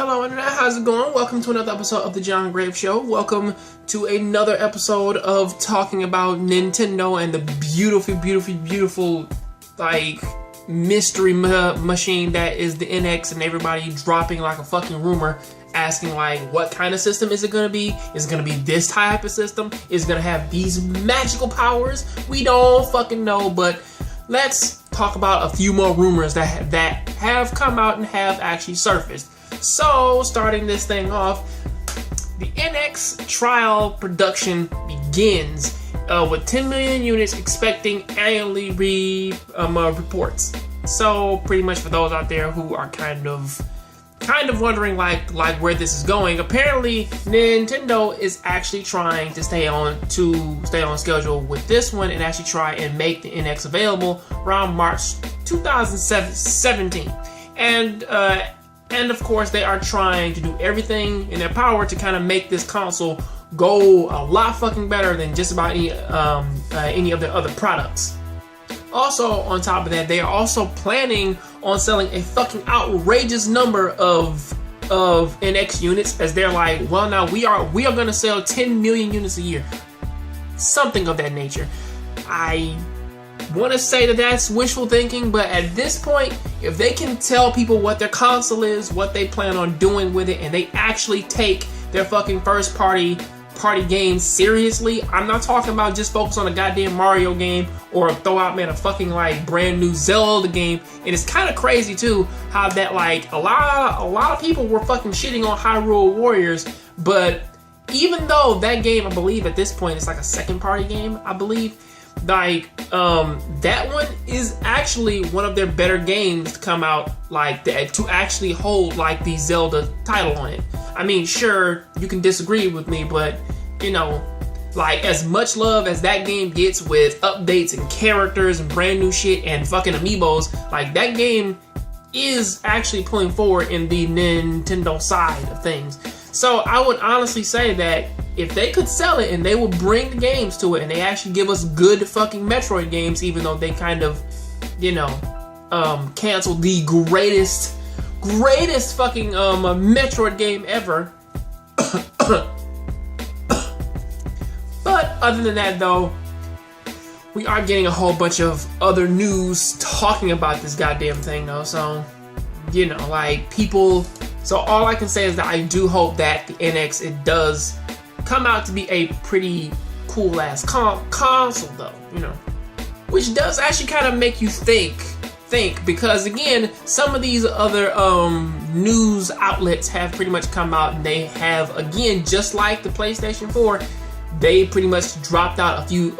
Hello Internet, how's it going? Welcome to another episode of the Jongravesshow. Welcome to another episode of talking about Nintendo and the beautiful, like, mystery machine that is the NX, and everybody dropping like a fucking rumor, asking like, what kind of system is it gonna be? Is it gonna be this type of system? Is it gonna have these magical powers? We don't fucking know, but let's talk about a few more rumors that have come out and have actually surfaced. So, starting this thing off, the NX trial production begins with 10 million units expecting annually reports. So, pretty much for those out there who are kind of wondering like where this is going, apparently Nintendo is actually trying to stay on schedule with this one and actually try and make the NX available around March 2017. And of course, they are trying to do everything in their power to kind of make this console go a lot fucking better than just about any of their other products. Also, on top of that, they are also planning on selling a fucking outrageous number of NX units, as they're like, well, now we are gonna sell 10 million units a year, something of that nature. I want to say that that's wishful thinking, but at this point, if they can tell people what their console is, what they plan on doing with it, and they actually take their fucking first party games seriously, I'm not talking about just focus on a goddamn Mario game or throw out, man, a fucking like brand new Zelda game. And it's kind of crazy too how that like a lot of people were fucking shitting on Hyrule Warriors, but even though that game, I believe at this point it's like a second party game, I believe. Like, that one is actually one of their better games to come out like that, to actually hold like the Zelda title on it. I mean, sure, you can disagree with me, but you know, like, as much love as that game gets with updates and characters and brand new shit and fucking amiibos, like, that game is actually pulling forward in the Nintendo side of things. So I would honestly say that if they could sell it and they would bring the games to it and they actually give us good fucking Metroid games, even though they kind of, you know, canceled the greatest fucking Metroid game ever. But other than that though, we are getting a whole bunch of other news talking about this goddamn thing though, so, you know, like, people. So all I can say is that I do hope that the NX, it does come out to be a pretty cool ass console though, you know, which does actually kind of make you think, because again, some of these other news outlets have pretty much come out and they have, again, just like the PlayStation 4, they pretty much dropped out a few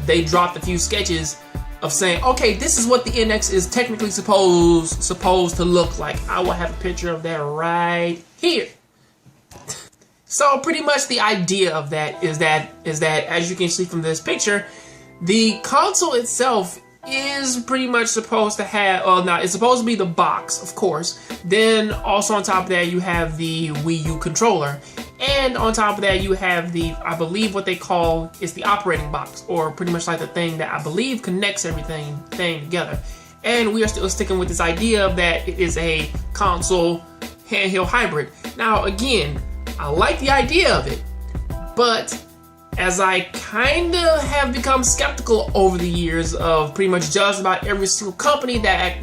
they dropped a few sketches of saying, okay, this is what the NX is technically supposed to look like. I will have a picture of that right here. So pretty much the idea of that is that as you can see from this picture, the console itself is pretty much supposed to have, now it's supposed to be the box, of course. Then also on top of that, you have the Wii U controller. And on top of that, you have the, I believe what they call is the operating box, or pretty much like the thing that I believe connects everything together. And we are still sticking with this idea that it is a console handheld hybrid. Now again, I like the idea of it, but as I kind of have become skeptical over the years of pretty much just about every single company that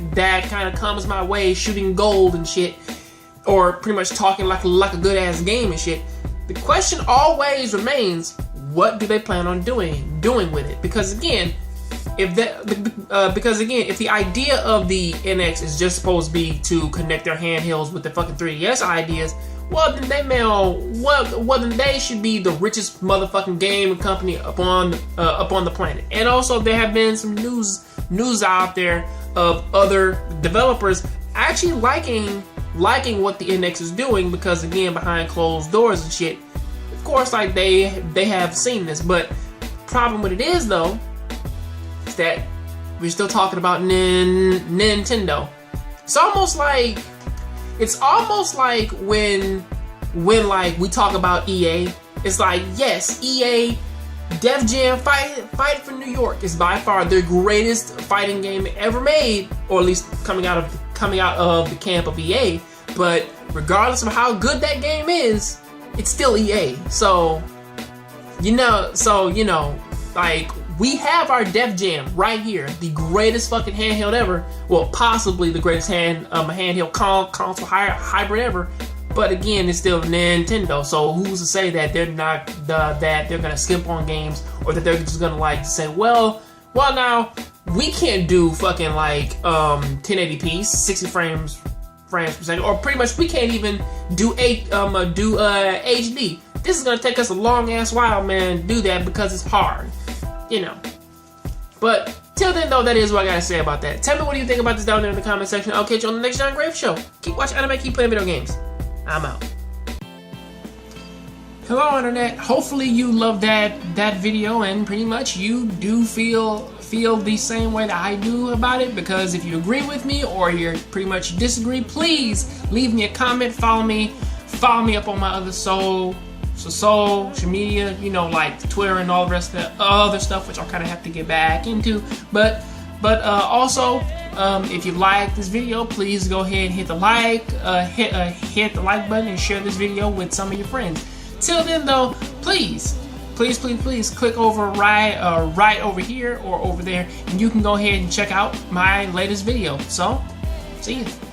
kind of comes my way shooting gold and shit, or pretty much talking like a good ass game and shit, the question always remains, what do they plan on doing with it? Because again, if the idea of the NX is just supposed to be to connect their handhelds with the fucking 3DS ideas, well then they should be the richest motherfucking game company upon the planet. And also there have been some news out there of other developers actually liking what the NX is doing, because again, behind closed doors and shit, of course, like, they have seen this. But problem with it is though, is that we're still talking about Nintendo. It's almost like when like we talk about EA, it's like, yes, EA, Def Jam Fight for New York is by far the greatest fighting game ever made, or at least coming out of the camp of EA. But regardless of how good that game is, it's still EA. So, like, we have our Def Jam right here, the greatest fucking handheld ever. Well, possibly the greatest handheld console hybrid ever. But again, it's still Nintendo. So who's to say that they're not that they're gonna skimp on games, or that they're just gonna like say, well now we can't do fucking like 1080p, 60 frames per second, or pretty much we can't even do HD. This is gonna take us a long ass while, man, to do that because it's hard. But till then, though, that is what I gotta say about that. Tell me what do you think about this down there in the comment section. I'll catch you on the next John Graves show. Keep watching anime, keep playing video games. I'm out. Hello, internet. Hopefully you loved that video, and pretty much you do feel the same way that I do about it. Because if you agree with me or you pretty much disagree, please leave me a comment. Follow me up on my other social media, like Twitter and all the rest of the other stuff, which I'll kind of have to get back into. But also, if you like this video, please go ahead and hit the like button and share this video with some of your friends. Till then, though, please click over right over here or over there, and you can go ahead and check out my latest video. So, see you.